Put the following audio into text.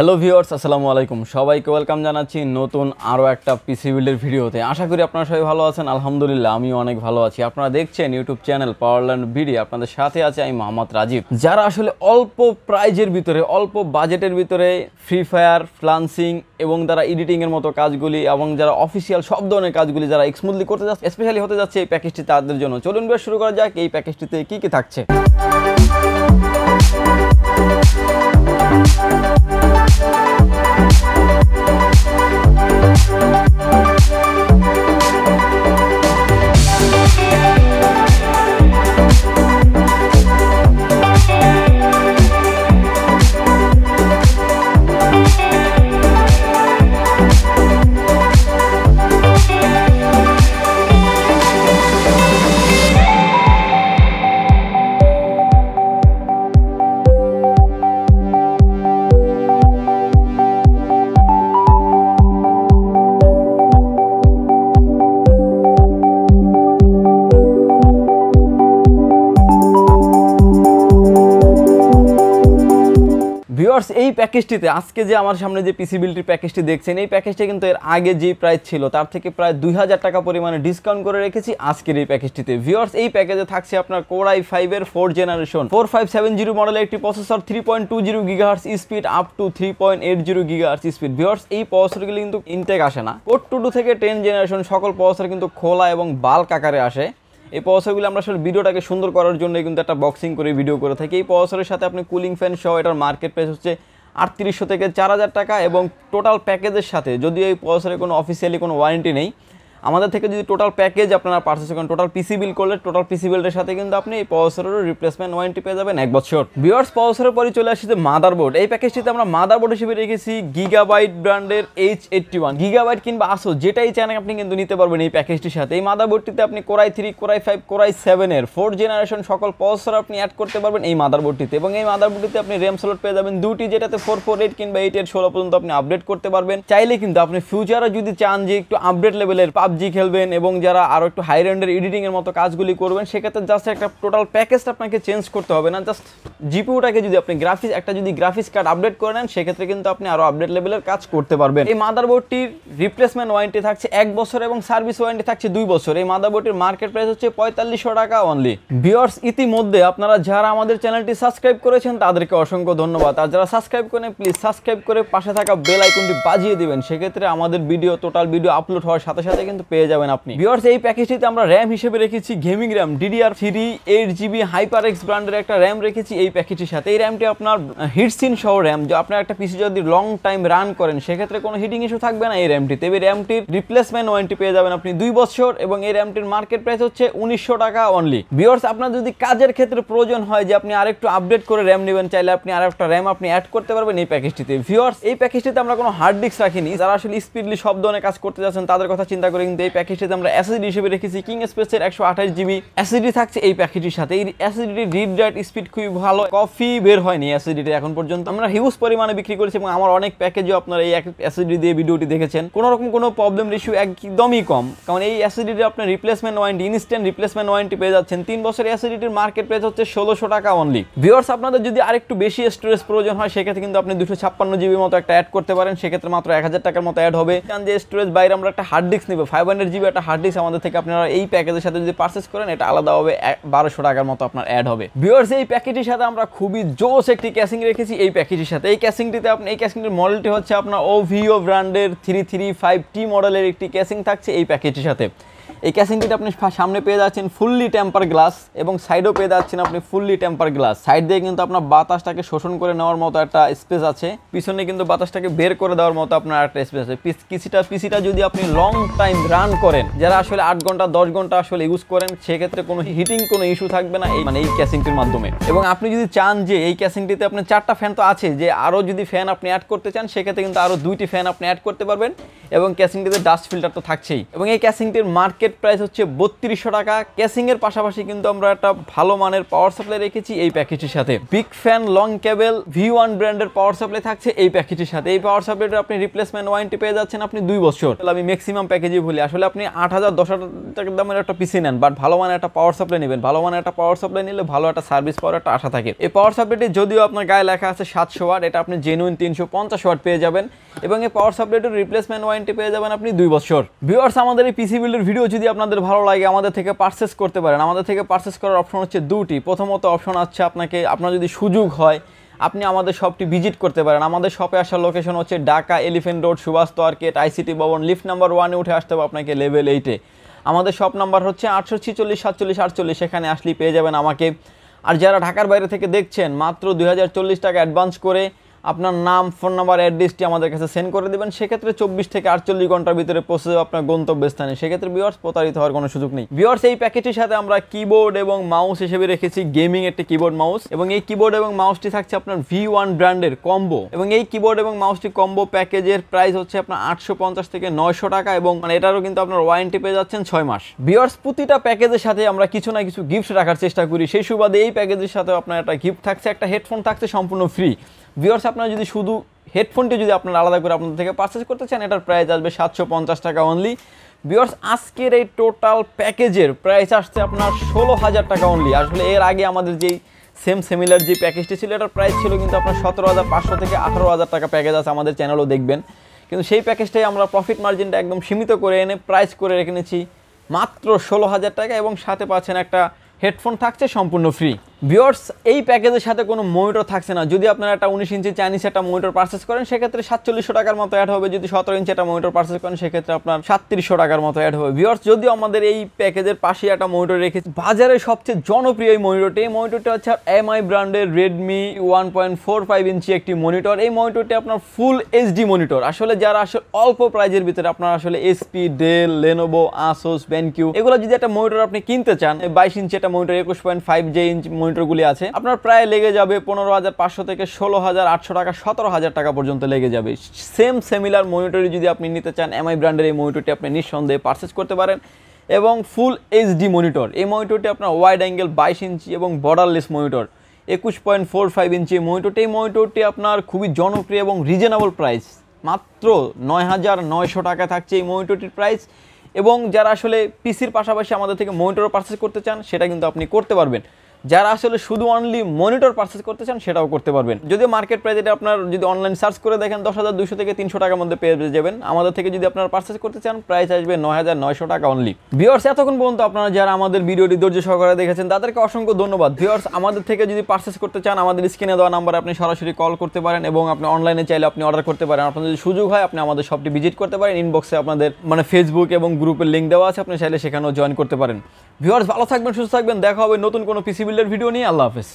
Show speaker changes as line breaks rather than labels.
Hello viewers, আসসালামু আলাইকুম। সবাইকে ওয়েলকাম জানাচ্ছি নতুন আরও একটা পিসি বিল্ডের ভিডিওতে। আশা করি আপনারা সবাই ভালো আছেন। আলহামদুলিল্লাহ আমিও অনেক ভালো আছি। আপনারা দেখছেন ইউটিউব চ্যানেল পাওয়ারল্যান্ড ভিডিও। আপনাদের সাথে আছে আমি মোহাম্মদ রাজীব। যারা আসলে অল্প প্রাইজের ভিতরে, অল্প বাজেটের ভিতরে ফ্রি ফায়ার, ফ্রিল্যান্সিং এবং যারা এডিটিংয়ের মতো কাজগুলি এবং যারা অফিসিয়াল সব ধরনের কাজগুলি যারা স্মুথলি করতে যাচ্ছে, স্পেশালি হতে যাচ্ছে এই প্যাকেজটি তাদের জন্য। চলুন বেশ শুরু করা যাক এই প্যাকেজটিতে কী কী থাকছে। ভিউয়ার্স, এই প্যাকেজটিতে আজকে যে আমার সামনে যে পিসি বিল্ডটির প্যাকেজটি দেখছেন, এই প্যাকেজটা কিন্তু এর আগে যে প্রাইস ছিল তার থেকে প্রায় 2000 টাকা পরিমাণে ডিসকাউন্ট করে রেখেছি আজকের এই প্যাকেজটিতে। ভিউয়ার্স, এই প্যাকেজে থাকছে আপনার কোর i5 এর 4th জেনারেশন 4570 মডেলের একটি processor, 3.20 gigahertz speed up to 3.80 gigahertz speed. Viewers, এই প্রসেসরগুলো কিন্তু ইনটেক আসে না। কোর 2 থেকে 10 জেনারেশন সকল প্রসেসর কিন্তু খোলা এবং বাল্ক আকারে আসে। এই প্রসেসরগুলো আমরা আসলে ভিডিওটাকে সুন্দর করার জন্য কিন্তু একটা বক্সিং করে ভিডিও করে থাকি। এই প্রসেসরের সাথে আপনি কুলিং ফ্যান সহ এটার মার্কেট প্রাইস হচ্ছে 3800 থেকে 4000 টাকা এবং টোটাল প্যাকেজের সাথে যদি এই প্রসেসরে কোনো অফিসিয়ালি কোনো ওয়ারেন্টি নেই, আমাদের থেকে যদি টোটাল প্যাকেজ আপনারা পারচেস করেন, টোটাল পিসি বিল করলে টোটাল পিসি বিল্ডের সাথে কিন্তু আপনি এই প্রসেসরের রিপ্লেসমেন্ট ওয়ারেন্টি পেয়ে যাবেন 1 বছর। ভিউয়ার্স, প্রসেসরের পরে চলে আসছে মাদারবোর্ড। এই প্যাকেজটিতে আমরা মাদারবোর্ড হিসেবে রেখেছি গিগাবাইট ব্র্যান্ডের H81। গিগাবাইট কিংবা আসো যেটাই চান আপনি কিন্তু নিতে পারবেন এই প্যাকেজটির সাথে। এই মাদারবোর্ডটিতে আপনি core i3, core i5, core i7 এর 4th জেনারেশন সকল প্রসেসর আপনি অ্যাড করতে পারবেন এই মাদারবোর্ডটিতে। এবং এই মাদারবোর্ডটিতে আপনি র্যাম স্লট পেয়ে যাবেন দুটি, যেটাতে 448 কিংবা 8 এর 16 পর্যন্ত আপনি আপডেট করতে পারবেন। চাইলে কিন্তু আপনি ফিউচারে যদি চান যে একটু আপডেট লেভেলের পাবজি খেলবেন এবং যারা আরো একটু হাই রেন্ডের এডিটিং এর মতো কাজগুলি করবেন, সেক্ষেত্রে জাস্ট একটা টোটাল প্যাকেজটা আপনাকে চেঞ্জ করতে হবে না। জাস্ট জিপিইউটাকে যদি আপনি গ্রাফিক্স কার্ড আপডেট করে নেন, সেক্ষেত্রে কিন্তু আপনি আরো আপডেট লেভেলের কাজ করতে পারবেন। এই মাদারবোর্ডটির রিপ্লেসমেন্ট ওয়ারেন্টি থাকছে 1 বছর এবং সার্ভিস ওয়ারেন্টি থাকছে 2 বছর। এই মাদারবোর্ডটির মার্কেট প্রাইস হচ্ছে 4500 টাকা অনলি। ভিউয়ার্স, ইতিমধ্যে আপনারা যারা আমাদের চ্যানেলটি সাবস্ক্রাইব করেছেন তাদেরকে অসংখ্য ধন্যবাদ। আর যারা সাবস্ক্রাইব করেন, প্লিজ সাবস্ক্রাইব করে পাশে থাকা বেল আইকনটি বাজিয়ে দিবেন। সেক্ষেত্রে আমাদের টোটাল ভিডিও আপলোড হওয়ার সাথে সাথে কিন্তু পেয়ে যাবেন আপনি। ভিউয়ার্স, এই প্যাকেজটিতে আমরা র্যাম হিসেবে রেখেছি gaming RAM DDR3 8GB HyperX ব্র্যান্ডের একটা র্যাম রেখেছি এই প্যাকেজটির সাথে। এই র্যামটি আপনার হিটসিন সহ র্যাম, যে আপনার একটা পিসি যদি লং টাইম রান করেন সেক্ষেত্রে কোনো হিটিং ইস্যু থাকবে না এই র্যামটিতে। এই র্যামটির রিপ্লেসমেন্ট ওয়ারেন্টি পেয়ে যাবেন আপনি 2 বছর এবং এই র্যামটির মার্কেট প্রাইস হচ্ছে 1900 টাকা অনলি। ভিউয়ার্স, আপনার যদি কাজের ক্ষেত্রে প্রয়োজন হয় যে আপনি আরেকটু আপডেট করে র্যাম নেবেন, চাইলে আপনি আরেকটা র্যাম আপনি অ্যাড করতে পারবেন এই প্যাকেজটিতে। ভিউয়ার্স, এই প্যাকেজটিতে আমরা কোনো হার্ড ডিস্ক রাখিনি। যারা আসলে স্পিডলি সব ধরনের কাজ করতে যাচ্ছেন তাদের কথা চিন্তা করে কিন্তু এই প্যাকেজটিতে আমরা SSD হিসেবে রেখেছি KingSpaec এর 128GB SSD থাকছে এই প্যাকেজটির সাথে। এই SSD রিড রাইট স্পিড খুবই ভালো, কপি বের হয়নি SSD এখন পর্যন্ত। আমরা হিউজ পরিমাণে বিক্রি করেছি এবং আমার অনেক প্যাকেজও আপনারা এই SSD দিয়ে ভিডিওটি দেখেছেন। কোনো রকম কোনো প্রবলেম ইস্যু একদমই কম, কারণ এই SSD আপনার replacement warranty, instant replacement warranty পেয়ে যাচ্ছেন। 3 বছর SSD মার্কেট প্রাইস হচ্ছে 1600 টাকা অনলি। ভিউয়ার্স, আপনাদের যদি আরেকটু বেশি স্টোরেজ প্রয়োজন হয় সেক্ষেত্রে কিন্তু আপনি 256GB মতো একটা অ্যাড করতে পারেন, সেক্ষেত্রে মাত্র 1000 টাকার মতো অ্যাড হবে। কারণ যে স্টোরেজ বাইরে আমরা একটা হার্ড ডিস্ক নেব 500GB একটা হার্ড ডিস্ক আমাদের থেকে আপনারা এই প্যাকেজের সাথে যদি পারচেজ করেন, এটা আলাদা হবে 1200 টাকার মতো আপনার অ্যাড হবে। ভিউয়ার্স, এই প্যাকেজের সাথে আমরা খুবই জোস একটি ক্যাসিং রেখেছি এই প্যাকেজের সাথে। এই ক্যাসিংটির মডেলটি হচ্ছে আপনার OVO ব্র্যান্ডের 335T মডেলের একটি ক্যাসিং থাকছে এই প্যাকেজের সাথে। এই ক্যাসিংটিতে আপনি সামনে পেয়ে যাচ্ছেন ফুললি টেম্পার গ্লাস এবং সাইডেও পেয়ে যাচ্ছেন আপনি ফুললি টেম্পার গ্লাস। সাইড দিয়ে কিন্তু আপনার বাতাসটাকে শোষণ করে নেওয়ার মতো একটা স্পেস আছে, পিছনে কিন্তু বাতাসটাকে বের করে দেওয়ার মতো আপনার একটা স্পেস আছে। পিসিটা যদি আপনি লং টাইম রান করেন, যারা আসলে 8 ঘন্টা 10 ঘন্টা আসলে ইউজ করেন, সেক্ষেত্রে কোনো হিটিং কোনো ইস্যু থাকবে না এই ক্যাসিংটির মাধ্যমে। এবং আপনি যদি চান যে এই ক্যাসিংটিতে আপনি 4টা ফ্যান তো আছে, যে আরও যদি ফ্যান আপনি অ্যাড করতে চান সেক্ষেত্রে কিন্তু আরও 2টি ফ্যান আপনি অ্যাড করতে পারবেন। এবং ক্যাসিংটিতে ডাস্ট ফিল্টার তো থাকছেই। এবং এই ক্যাসিংটির মার্কেট মার্কেট প্রাইস হচ্ছে 3200 টাকা। ক্যাসিং এর পাশাপাশি কিন্তু আমরা একটা ভালো মানের পাওয়ার সাপ্লাই রেখেছি এই প্যাকেজটির সাথে। বিগ ফ্যান লং কেবল V1 ব্র্যান্ডের পাওয়ার সাপ্লাই থাকছে এই প্যাকেজটির সাথে। এই পাওয়ার সাপ্লাইটা আপনি রিপ্লেসমেন্ট ওয়ারেন্টি পেয়ে যাচ্ছেন আপনি 2 বছর। আমি ম্যাক্সিমাম প্যাকেজই বলি, আসলে আপনি 8000 10,000 টাকার দামের একটা পিসি নেন, বাট ভালো মানের একটা পাওয়ার সাপ্লাই নেবেন। ভালো মানের একটা পাওয়ার সাপ্লাই নিলে ভালো একটা সার্ভিস পাওয়ার একটা আশা থাকে। এই পাওয়ার সাপ্লাইটি যদিও আপনার গায়ে লেখা আছে 700 ওয়াট, এটা আপনি জেনুইন 350 ওয়াট পেয়ে যাবেন এবং এই পাওয়ার সাপ্লাইটির রিপ্লেসমেন্ট ওয়ারেন্টি পেয়ে যাবেন আপনি 2 বছর। ভিউয়ার্স, আমাদের এই পিসি বিল্ডের ভিডিও যদি আপনাদের ভালো লাগে আমাদের থেকে পারচেস করতে পারেন। আমাদের থেকে পারচেস করার অপশন হচ্ছে দুটি। প্রথমত অপশন আছে আপনার যদি সুযোগ হয় আপনি আমাদের শপটি ভিজিট করতে পারেন। আমাদের শপে আসার লোকেশন হচ্ছে Dhaka elephant road, Suvastu arcade, ICT ভবন, লিফট নাম্বার 1-এ উঠে আসতে হবে আপনাকে লেভেল 8-এ। আমাদের শপ নাম্বার হচ্ছে 846 47 48, সেখানে আসলেই পেয়ে যাবেন আমাকে। আর যারা ঢাকার বাইরে থেকে দেখছেন মাত্র 2040 টাকা অ্যাডভান্স করে আপনার নাম, ফোন নাম্বার, অ্যাড্রেসটি আমাদের কাছে সেন্ড করে দেবেন। সেক্ষেত্রে 24 থেকে 48 ঘন্টার ভিতরে পৌঁছে যাবে আপনার গন্তব্যস্থানে। সেক্ষেত্রে ভিউয়ার্স প্রতারিত হওয়ার কোনো সুযোগ নেই। ভিউয়ার্স, এই প্যাকেজটির সাথে আমরা কিবোর্ড এবং মাউস হিসেবে রেখেছি গেমিং একটি কিবোর্ড মাউস, এবং এই কিবোর্ড এবং মাউসটি থাকছে আপনার V1 ব্র্যান্ডের কম্বো। এবং এই কিবোর্ড এবং মাউসটি কম্বো প্যাকেজের প্রাইস হচ্ছে আপনার 850 থেকে 900 টাকা, এবং এটারও কিন্তু আপনার ওয়ারেন্টি পেয়ে যাচ্ছেন 6 মাস। ভিউয়ার্স, প্রতিটা প্যাকেজের সাথে আমরা কিছু না কিছু গিফট রাখার চেষ্টা করি। সেই সুবাদে এই প্যাকেজের সাথে আপনার একটা গিফট থাকছে, একটা হেডফোন থাকছে সম্পূর্ণ ফ্রি। ভিউয়ার্স, আপনারা যদি শুধু হেডফোনটি যদি আপনারা আলাদা করে আপনাদের থেকে পারচেজ করতে চান, এটার প্রাইস আসবে 750 টাকা অনলি। ভিউয়ার্স, আজকের এই টোটাল প্যাকেজের প্রাইস আসছে আপনার 16,000 টাকা অনলি। আসলে এর আগে আমাদের যেই সিমিলার যে প্যাকেজটি ছিল এটার প্রাইস ছিল কিন্তু আপনার 17,500 থেকে 18,000 টাকা প্যাকেজ আছে, আমাদের চ্যানেলও দেখবেন। কিন্তু সেই প্যাকেজটাই আমরা প্রফিট মার্জিনটা একদম সীমিত করে এনে প্রাইস করে রেখে নিয়েছি মাত্র 16,000 টাকা, এবং সাথে পাচ্ছেন একটা হেডফোন থাকছে সম্পূর্ণ ফ্রি। ভিউয়ার্স, এই প্যাকেজের সাথে কোনো মনিটর থাকছে না। যদি আপনারা একটা 19 ইঞ্চি চাইনিজ একটা মনিটর পারচেস করেন সেক্ষেত্রে 4700 টাকার মতো অ্যাড হবে। যদি 17 ইঞ্চি একটা মনিটর পারচেস করেন সেক্ষেত্রে আপনার 3700 টাকার মতো অ্যাড হবে। ভিউয়ার্স, যদিও আমাদের এই প্যাকেজের পাশে একটা মনিটর রেখেছি, বাজারে সবচেয়ে জনপ্রিয় এই মনিটরটি। এই মনিটরটি হচ্ছে এমআই ব্র্যান্ডের রেডমি 1.45 ইঞ্চি একটি মনিটর। এই মনিটরটি আপনার ফুল এইচডি মনিটর। আসলে যারা আসলে অল্প প্রাইজের ভিতরে আপনার আসলে এসপি, ডেল, লেনোভো, আসুস, বেনকিউ এগুলো যদি একটা মনিটর আপনি কিনতে চান, 22 ইঞ্চি একটা মনিটর, 21.5 যে ইঞ্চ মনিটরগুলি আছে, আপনার প্রায় লেগে যাবে 15,500 থেকে 16,800 টাকা, 17,000 টাকা পর্যন্ত লেগে যাবে। সিমিলার মনিটরই যদি আপনি নিতে চান, এমআই ব্র্যান্ডের এই মনিটরটি আপনি নিঃসন্দেহে পারচেজ করতে পারেন। এবং ফুল এইচডি মনিটর, এই মনিটরটি আপনার ওয়াইড অ্যাঙ্গেল 22 ইঞ্চি এবং বর্ডারলেস মনিটর 21.45 ইঞ্চি মনিটরটি। এই মনিটরটি আপনার খুবই জনপ্রিয় এবং রিজনেবল প্রাইস, মাত্র 9,900 টাকা থাকছে এই মনিটরটির প্রাইস। এবং যারা আসলে পিসির পাশাপাশি আমাদের থেকে মনিটরও পারচেজ করতে চান সেটা কিন্তু আপনি করতে পারবেন। যারা আসলে শুধু অনলি মনিটর পারচেজ করতে চান সেটাও করতে পারবেন। যদিও মার্কেট প্রাইস এটা আপনার যদি অনলাইন সার্চ করে দেখেন 10,200 থেকে 300 টাকার মধ্যে পেয়ে যাবেন। আমাদের থেকে যদি আপনারা পারচেজ করতে চান প্রাইস আসবে 9,900 টাকা অনলি। ভিউয়ার্স, এতক্ষণ পর্যন্ত আপনারা যারা আমাদের ভিডিওটি ধৈর্য সহকারে দেখেছেন তাদেরকে অসংখ্য ধন্যবাদ। ভিউয়ার্স, আমাদের থেকে যদি পারচেজ করতে চান আমাদের স্ক্রিনে দেওয়া নাম্বারে আপনি সরাসরি কল করতে পারেন, এবং আপনি অনলাইনে চাইলে আপনি অর্ডার করতে পারেন। আপনার যদি সুযোগ হয় আপনি আমাদের শপটি ভিজিট করতে পারেন। ইনবক্সে আপনাদের ফেসবুক এবং গ্রুপের লিঙ্ক দেওয়া আছে, আপনি চাইলে সেখানেও জয়েন করতে পারেন। ভিউয়ার্স, ভালো থাকবেন, সুস্থ থাকবেন। দেখা হবে নতুন কোনো পিসি বিল্ডের ভিডিও নিয়ে। আল্লাহ হাফেজ।